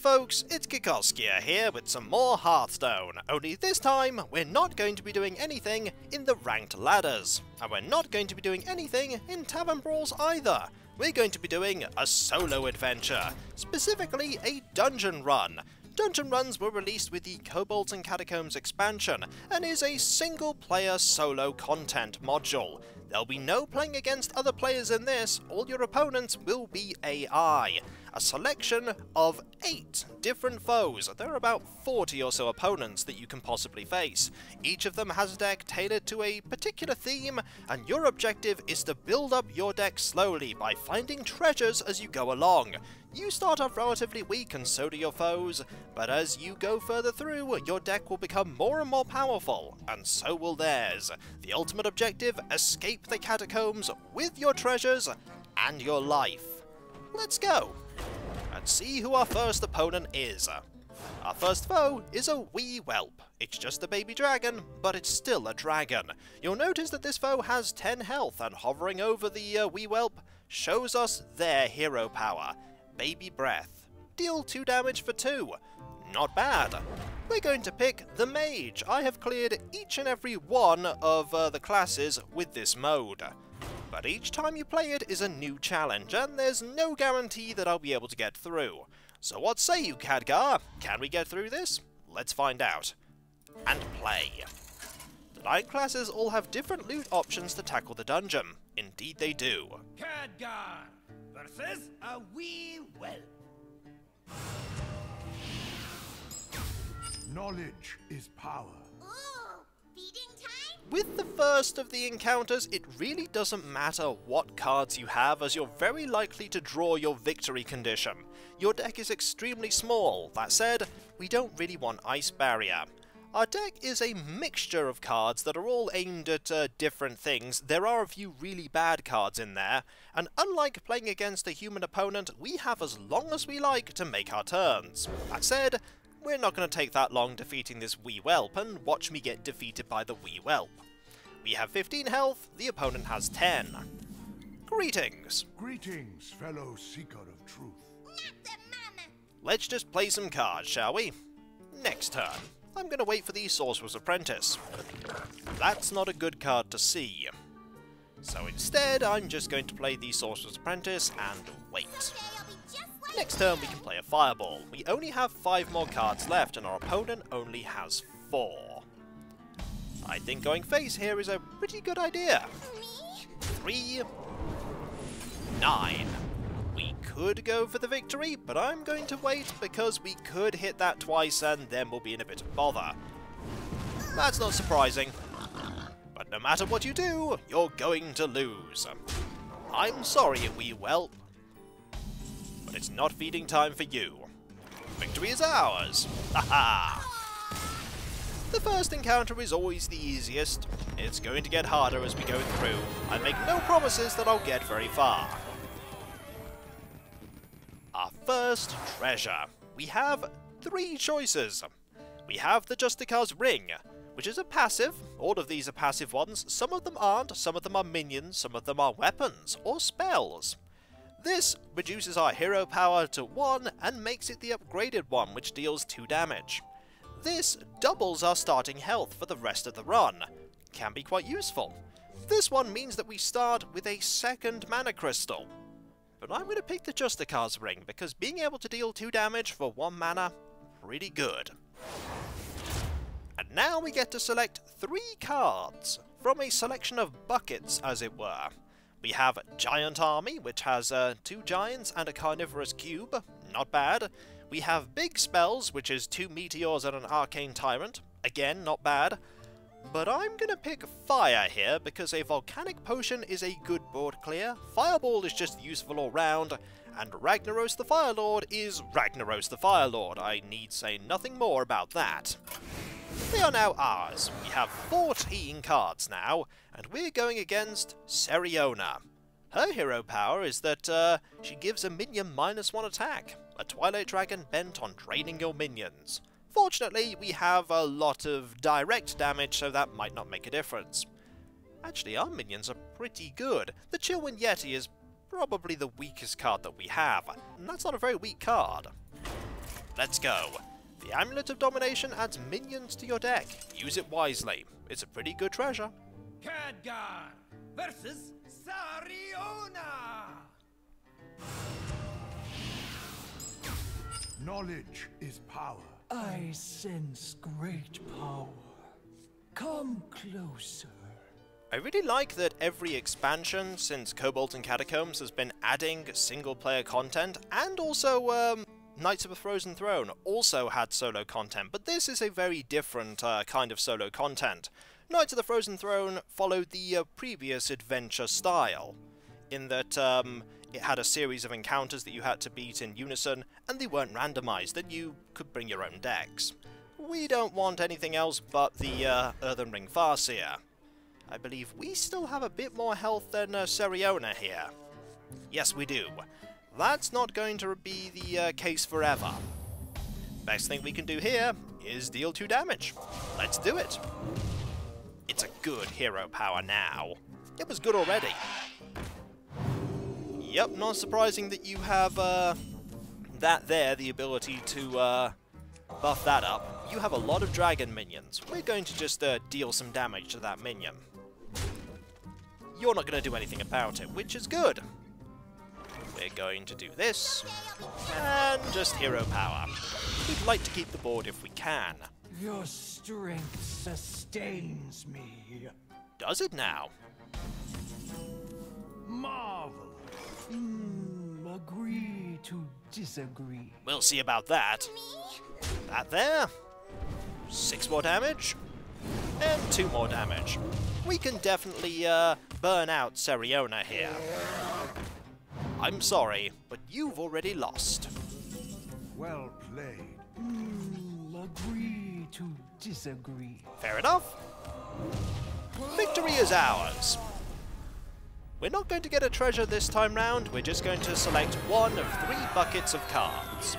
folks, it's Kikoskia here with some more Hearthstone, only this time we're not going to be doing anything in the ranked ladders, and we're not going to be doing anything in tavern brawls either. We're going to be doing a solo adventure, specifically a dungeon run. Dungeon runs were released with the Kobolds and Catacombs expansion, and is a single-player solo content module. There'll be no playing against other players in this, all your opponents will be AI. A selection of 8 different foes. There are about 40 or so opponents that you can possibly face. Each of them has a deck tailored to a particular theme, and your objective is to build up your deck slowly by finding treasures as you go along. You start off relatively weak and so do your foes, but as you go further through, your deck will become more and more powerful, and so will theirs. The ultimate objective, escape the catacombs with your treasures and your life. Let's go and see who our first opponent is. Our first foe is a wee whelp. It's just a baby dragon, but it's still a dragon. You'll notice that this foe has 10 health, and hovering over the wee whelp shows us their hero power. Baby Breath. Deal 2 damage for 2. Not bad. We're going to pick the Mage. I have cleared each and every one of the classes with this mode. But each time you play it is a new challenge, and there's no guarantee that I'll be able to get through. So what say you, Khadgar? Can we get through this? Let's find out. And play. The 9 classes all have different loot options to tackle the dungeon. Indeed they do. Khadgar versus a wee whelp. Knowledge is power. Ooh, feeding time? With the first of the encounters, it really doesn't matter what cards you have, as you're very likely to draw your victory condition. Your deck is extremely small. That said, we don't really want Ice Barrier. Our deck is a mixture of cards that are all aimed at different things. There are a few really bad cards in there, and unlike playing against a human opponent, we have as long as we like to make our turns. That said, we're not going to take that long defeating this wee whelp, and watch me get defeated by the wee whelp. We have 15 health, the opponent has 10. Greetings! Greetings, fellow seeker of truth. Not the mama. Let's just play some cards, shall we? Next turn. I'm going to wait for the Sorcerer's Apprentice. That's not a good card to see. So instead, I'm just going to play the Sorcerer's Apprentice and wait. Someday I'll be just like Next turn we can play a Fireball. We only have 5 more cards left and our opponent only has 4. I think going face here is a pretty good idea. me. 3, 9. We could go for the victory, but I'm going to wait because we could hit that twice and then we'll be in a bit of bother. That's not surprising. But no matter what you do, you're going to lose. I'm sorry, wee whelp, but it's not feeding time for you. Victory is ours! Haha! The first encounter is always the easiest. It's going to get harder as we go through. I make no promises that I'll get very far. Our first treasure. We have 3 choices. We have the Justicar's Ring, which is a passive. All of these are passive ones. Some of them aren't, some of them are minions, some of them are weapons or spells. This reduces our hero power to 1 and makes it the upgraded one, which deals 2 damage. This doubles our starting health for the rest of the run. Can be quite useful. This one means that we start with a 2nd mana crystal. But I'm going to pick the Justicar's Ring, because being able to deal 2 damage for 1 mana, pretty good. And now we get to select 3 cards, from a selection of buckets, as it were. We have Giant Army, which has 2 giants and a carnivorous cube, not bad. We have Big Spells, which is 2 meteors and an arcane tyrant, again not bad. But I'm going to pick Fire here, because a Volcanic Potion is a good board clear, Fireball is just useful all round, and Ragnaros the Firelord is Ragnaros the Firelord. I need say nothing more about that. They are now ours. We have 14 cards now, and we're going against Seriona. Her hero power is that she gives a minion -1 attack, a Twilight Dragon bent on draining your minions. Fortunately, we have a lot of direct damage, so that might not make a difference. Actually, our minions are pretty good. The Chillwind Yeti is probably the weakest card that we have, and that's not a very weak card. let's go. The Amulet of Domination adds minions to your deck. Use it wisely. It's a pretty good treasure. Khadgar versus Sariona. Knowledge is power. I sense great power. Come closer. I really like that every expansion since Kobolds and Catacombs has been adding single-player content, and also Knights of the Frozen Throne also had solo content, but this is a very different kind of solo content. Knights of the Frozen Throne followed the previous adventure style, in that it had a series of encounters that you had to beat in unison, and they weren't randomized, that you could bring your own decks. We don't want anything else but the Earthen Ring Farseer. I believe we still have a bit more health than Sariona here. Yes, we do. That's not going to be the case forever. Best thing we can do here is deal 2 damage. Let's do it. It's a good hero power now. It was good already. Yep, not surprising that you have that there, the ability to buff that up. You have a lot of dragon minions. We're going to just deal some damage to that minion. You're not going to do anything about it, which is good. We're going to do this, and just hero power. We'd like to keep the board if we can. Your strength sustains me. Does it now? Marvelous. Agree to disagree. We'll see about that. That there. 6 more damage. And 2 more damage. We can definitely burn out Sariona here. I'm sorry, but you've already lost. Well played. Agree to disagree. Fair enough. Victory is ours. We're not going to get a treasure this time round, we're just going to select 1 of 3 buckets of cards.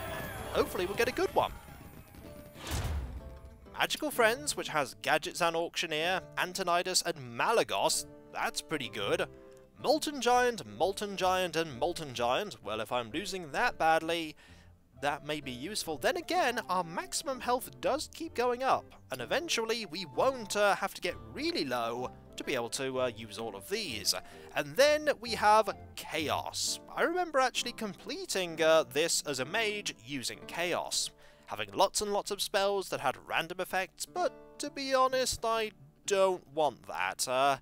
Hopefully we'll get a good one. Magical Friends, which has Gadgetzan Auctioneer, Antonidas, and Malagos. That's pretty good. Molten Giant, Molten Giant, and Molten Giant. Well, if I'm losing that badly, that may be useful. Then again, our maximum health does keep going up, and eventually we won't have to get really low to be able to use all of these. And then we have Chaos. I remember actually completing this as a mage using Chaos, having lots and lots of spells that had random effects, but to be honest, I don't want that.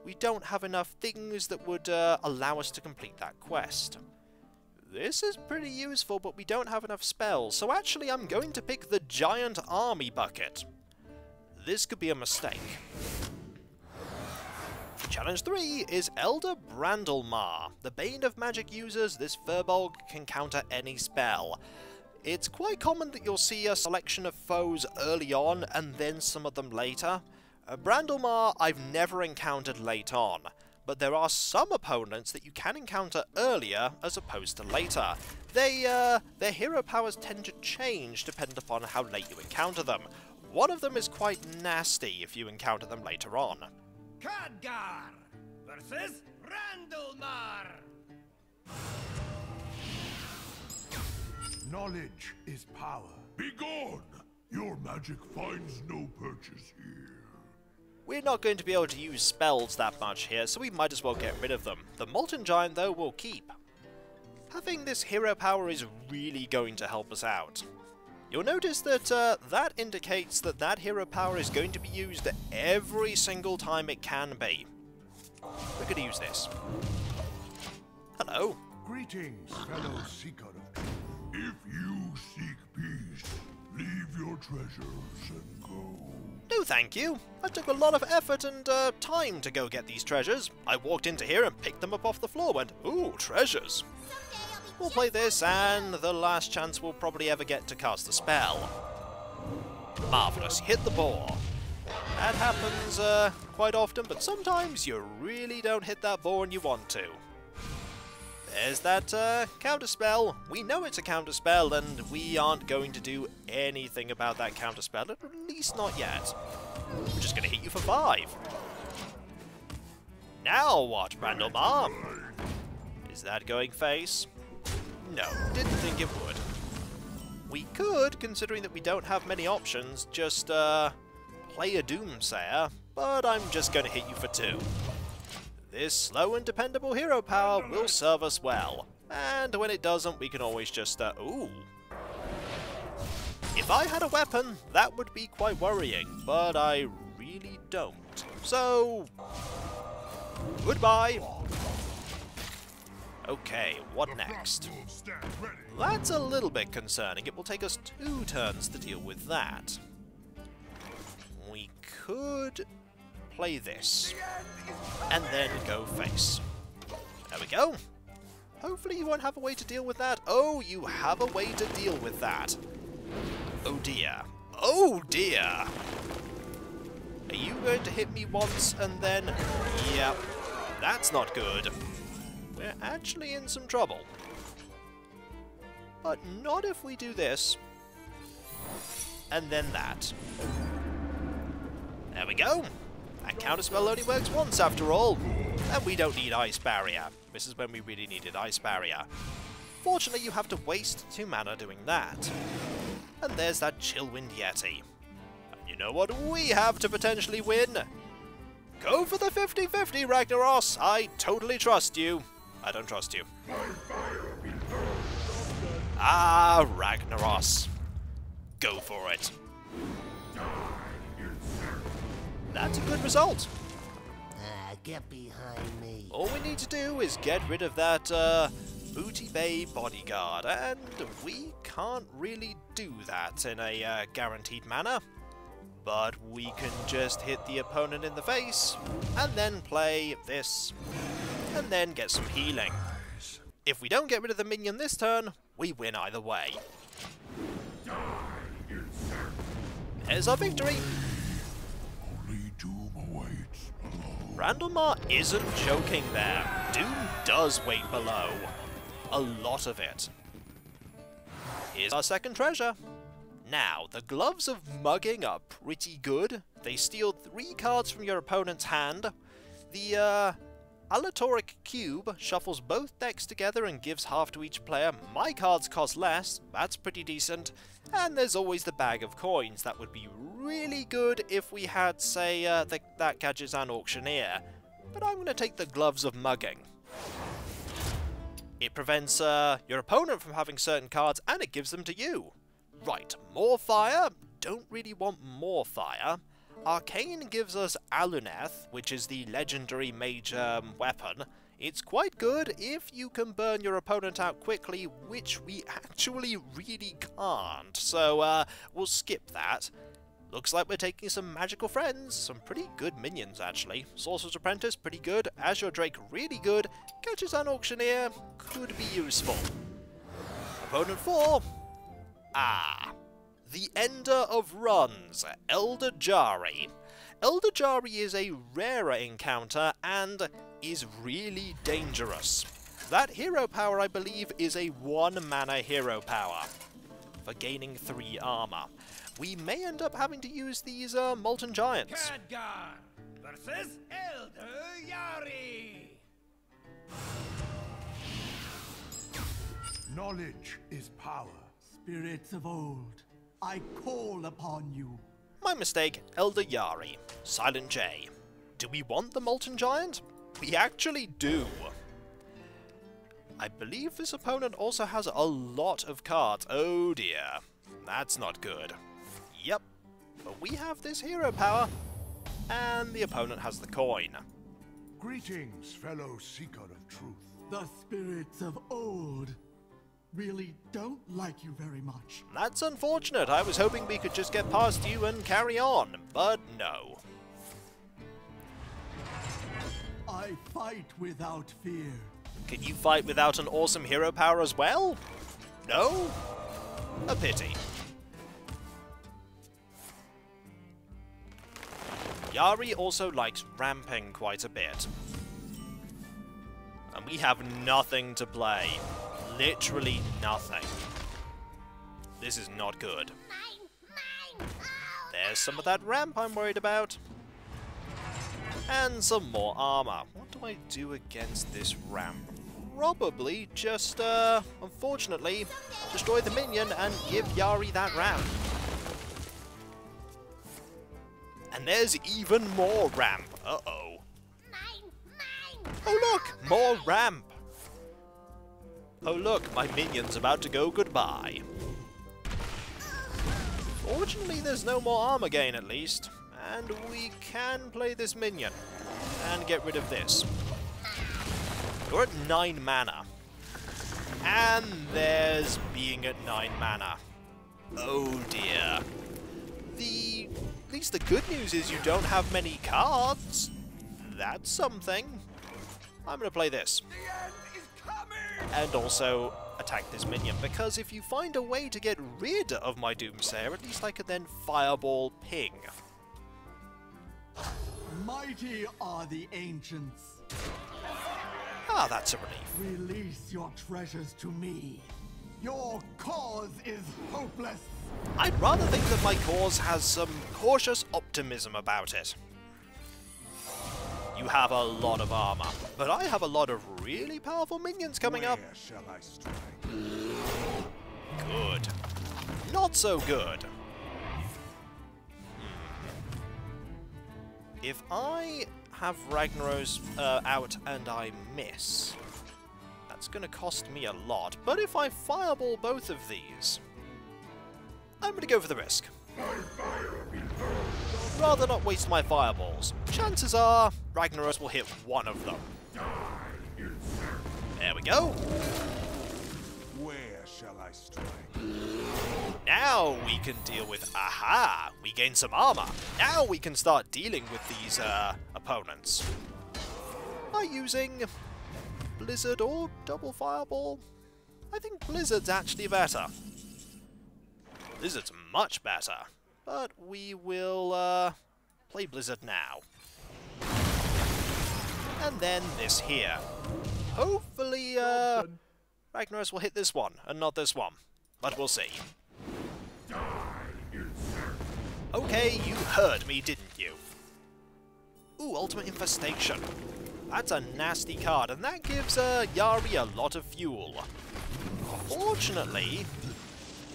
We don't have enough things that would allow us to complete that quest. This is pretty useful, but we don't have enough spells, so actually I'm going to pick the Giant Army bucket. This could be a mistake. Challenge 3 is Elder Brandlemar. The Bane of Magic users, this Furbolg can counter any spell. It's quite common that you'll see a selection of foes early on and then some of them later. Brandlemar I've never encountered late on, but there are some opponents that you can encounter earlier as opposed to later. Their hero powers tend to change depending upon how late you encounter them. One of them is quite nasty if you encounter them later on. Khadgar versus Brandlemar. Knowledge is power. Begone! Your magic finds no purchase here. We're not going to be able to use spells that much here, so we might as well get rid of them. The Molten Giant, though, we'll keep. Having this hero power is really going to help us out. You'll notice that that indicates that that hero power is going to be used every single time it can be. We're going to use this. Hello. Greetings, fellow seeker of truth. If you seek peace, leave your treasures and go. No thank you. I took a lot of effort and time to go get these treasures. I walked into here and picked them up off the floor, went, ooh, treasures. We'll play this, and the last chance we'll probably ever get to cast a spell. Marvellous, hit the boar. That happens quite often, but sometimes you really don't hit that boar when you want to. There's that counterspell. We know it's a counterspell, and we aren't going to do anything about that counterspell, at least not yet. We're just going to hit you for 5. Now what, Brandlemar? Is that going face? No, didn't think it would. We could, considering that we don't have many options, just play a Doomsayer, but I'm just going to hit you for 2. This slow and dependable hero power will serve us well, and when it doesn't, we can always just, ooh. If I had a weapon, that would be quite worrying, but I really don't. So, goodbye. Okay, what next? That's a little bit concerning. It will take us 2 turns to deal with that. We could play this, and then go face. There we go. Hopefully you won't have a way to deal with that. Oh, you have a way to deal with that. Oh dear. Oh dear! Are you going to hit me once and then... Yep, that's not good. We're actually in some trouble. But not if we do this. And then that. There we go! That counterspell only works once after all. And we don't need Ice Barrier. This is when we really needed Ice Barrier. Fortunately, you have to waste 2 mana doing that. And there's that Chillwind Yeti. And you know what we have to potentially win? Go for the 50-50, Ragnaros! I totally trust you. I don't trust you. Ah, Ragnaros. Go for it. That's a good result. Get behind me. All we need to do is get rid of that Booty Bay bodyguard, and we can't really do that in a guaranteed manner. But we can just hit the opponent in the face, and then play this, and then get some healing. If we don't get rid of the minion this turn, we win either way. There's our victory! Only doom awaits below. Randalmar isn't joking there. Doom does wait below. A lot of it. Here's our second treasure. Now, the Gloves of Mugging are pretty good. They steal 3 cards from your opponent's hand. The Alatoric Cube shuffles both decks together and gives half to each player. My cards cost less, that's pretty decent. And there's always the Bag of Coins. That would be really good if we had, say, that Gadgetzan Auctioneer. But I'm going to take the Gloves of Mugging. It prevents your opponent from having certain cards, and it gives them to you. Right, more fire. Don't really want more fire. Arcane gives us Aluneth, which is the legendary mage weapon. It's quite good if you can burn your opponent out quickly, which we actually really can't. So we'll skip that. Looks like we're taking some magical friends, some pretty good minions actually. Sorcerer's Apprentice, pretty good. Azure Drake, really good. Gadgetzan Auctioneer, could be useful. Opponent 4. The Ender of Runs, Elder Jari. Elder Jari is a rarer encounter and is really dangerous. That hero power, I believe, is a 1 mana hero power for gaining 3 armor. We may end up having to use these Molten Giants. Khadgar versus Elder Yari. Knowledge is power. Spirits of old, I call upon you. My mistake, Elder Yari. Silent J. Do we want the Molten Giant? We actually do. I believe this opponent also has a lot of cards. Oh dear. That's not good. Yep. But we have this hero power, and the opponent has the coin. Greetings, fellow seeker of truth. The spirits of old really don't like you very much. That's unfortunate. I was hoping we could just get past you and carry on, but no. I fight without fear. Can you fight without an awesome hero power as well? No? A pity. Yari also likes ramping quite a bit. And we have nothing to play. Literally nothing. This is not good. Mine! Oh, There's some of that ramp I'm worried about. And some more armor. What do I do against this ramp? probably just, unfortunately, destroy the minion and give Yari that round. And there's even more ramp. Uh-oh. Oh look! More ramp! Oh look, my minion's about to go goodbye. Fortunately, there's no more armor gain at least. And we can play this minion. And get rid of this. We're at 9 mana. And there's being at 9 mana. Oh dear. At least the good news is you don't have many cards. That's something. I'm going to play this. And also attack this minion, because if you find a way to get rid of my Doomsayer, at least I could then Fireball Ping. Mighty are the ancients. Ah, that's a relief. Release your treasures to me. Your cause is hopeless. I'd rather think that my cause has some cautious optimism about it. You have a lot of armor, but I have a lot of really powerful minions coming up. Where shall I strike? Good. Not so good. If I have Ragnaros out and I miss, that's going to cost me a lot. But if I fireball both of these, I'm going to go for the risk. Rather not waste my fireballs. Chances are Ragnaros will hit one of them. There we go. Where shall I strike? Now we can deal with... Aha! We gain some armor. Now we can start dealing with these opponents. By using Blizzard or Double Fireball? I think Blizzard's actually better. Blizzard's much better. But we will play Blizzard now. And then this here. Hopefully Ragnaros will hit this one and not this one. But we'll see. Okay, you heard me, didn't you? Ooh, Ultimate Infestation. That's a nasty card, and that gives Yari a lot of fuel. Fortunately,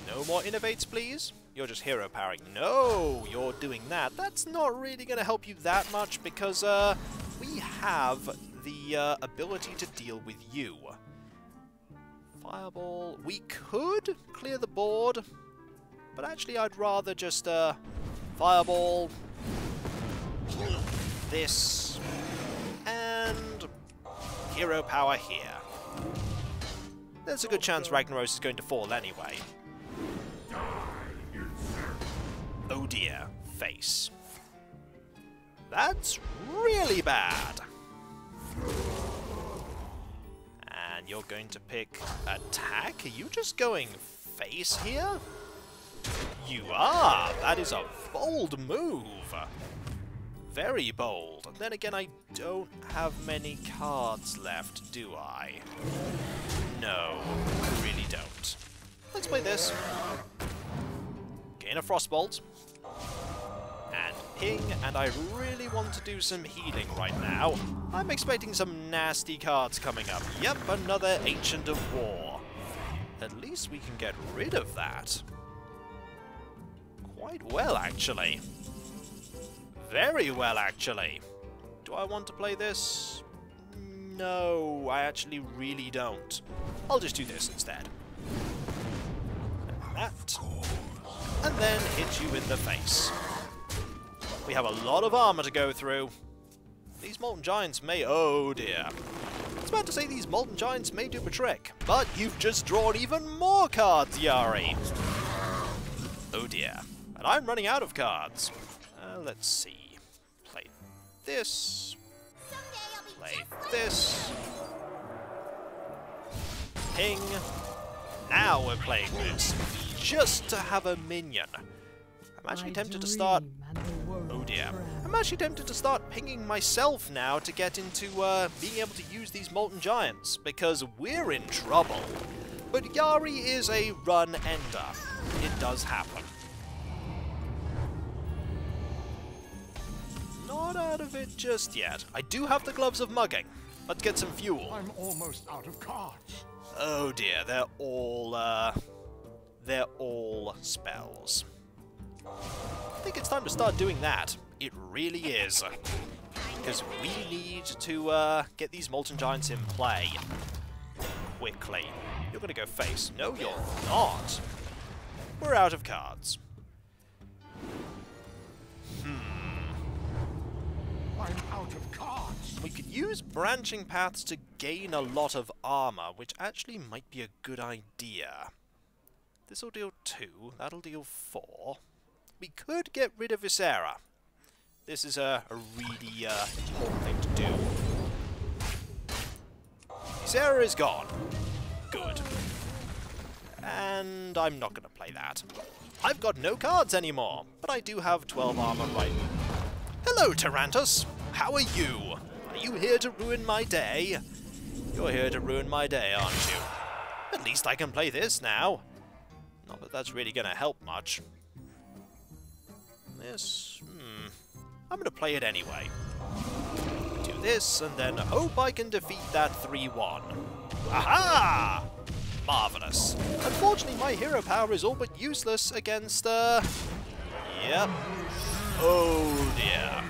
no more innovates, please. You're just hero powering. No, you're doing that. That's not really going to help you that much because we have the ability to deal with you. Fireball. We could clear the board, but actually I'd rather just Fireball this and hero power here. There's a good chance Ragnaros is going to fall anyway. Oh dear, face. That's really bad. And you're going to pick attack? Are you just going face here? You are! That is a bold move. Very bold. And then again, I don't have many cards left, do I? No, I really don't. Let's play this. Gain a Frostbolt. And ping, and I really want to do some healing right now. I'm expecting some nasty cards coming up. Yep, another Ancient of War. At least we can get rid of that. Quite well, actually. Very well, actually. Do I want to play this? No, I actually really don't. I'll just do this instead. That. And then hit you in the face. We have a lot of armor to go through. These Molten Giants may... Oh dear. I was about to say these Molten Giants may do a trick, but you've just drawn even more cards, Yari. Oh dear. And I'm running out of cards. Let's see. Play this. Play this. Ping. Now we're playing this. Just to have a minion. I'm actually tempted to start... Oh dear. I'm actually tempted to start pinging myself now to get into being able to use these Molten Giants, because we're in trouble. But Yari is a run-ender. It does happen. Not out of it just yet. I do have the Gloves of Mugging. Let's get some fuel. I'm almost out of cards. Oh dear, they're all spells. I think it's time to start doing that. It really is. Because we need to get these Molten Giants in play. Quickly. You're gonna go face. No, you're not. We're out of cards. I'm out of cards. We could use branching paths to gain a lot of armor, which actually might be a good idea. This'll deal 2, that'll deal 4. We could get rid of Viscera. This is a really important thing to do. Viscera is gone. Good. And I'm not going to play that. I've got no cards anymore, but I do have 12 armor right. Hello, Tarantus! How are you? Are you here to ruin my day? You're here to ruin my day, aren't you? At least I can play this now. Not that that's really going to help much. This... I'm going to play it anyway. Do this, and then hope I can defeat that 3-1. Aha! Marvellous. Unfortunately, my hero power is all but useless against, Yep. Oh, dear.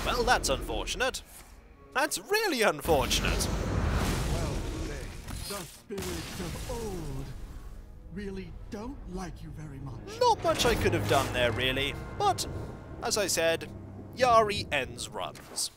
Well, that's unfortunate. That's really unfortunate. Well played. The spirits of old really don't like you very much. Not much I could have done there, really. But, as I said, Yari ends runs.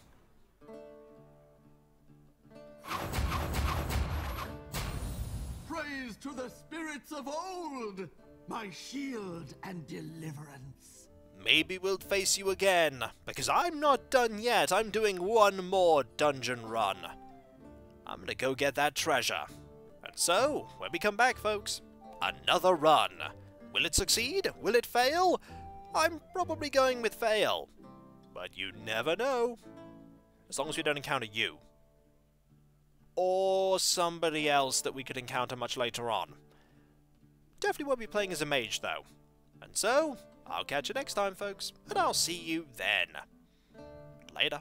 Praise to the spirits of old, my shield and deliverance. Maybe we'll face you again, because I'm not done yet. I'm doing one more dungeon run. I'm gonna go get that treasure. And so, when we come back, folks, another run. Will it succeed? Will it fail? I'm probably going with fail. But you never know. As long as we don't encounter you. Or somebody else that we could encounter much later on. Definitely won't be playing as a mage, though. And so, I'll catch you next time, folks, and I'll see you then. Later.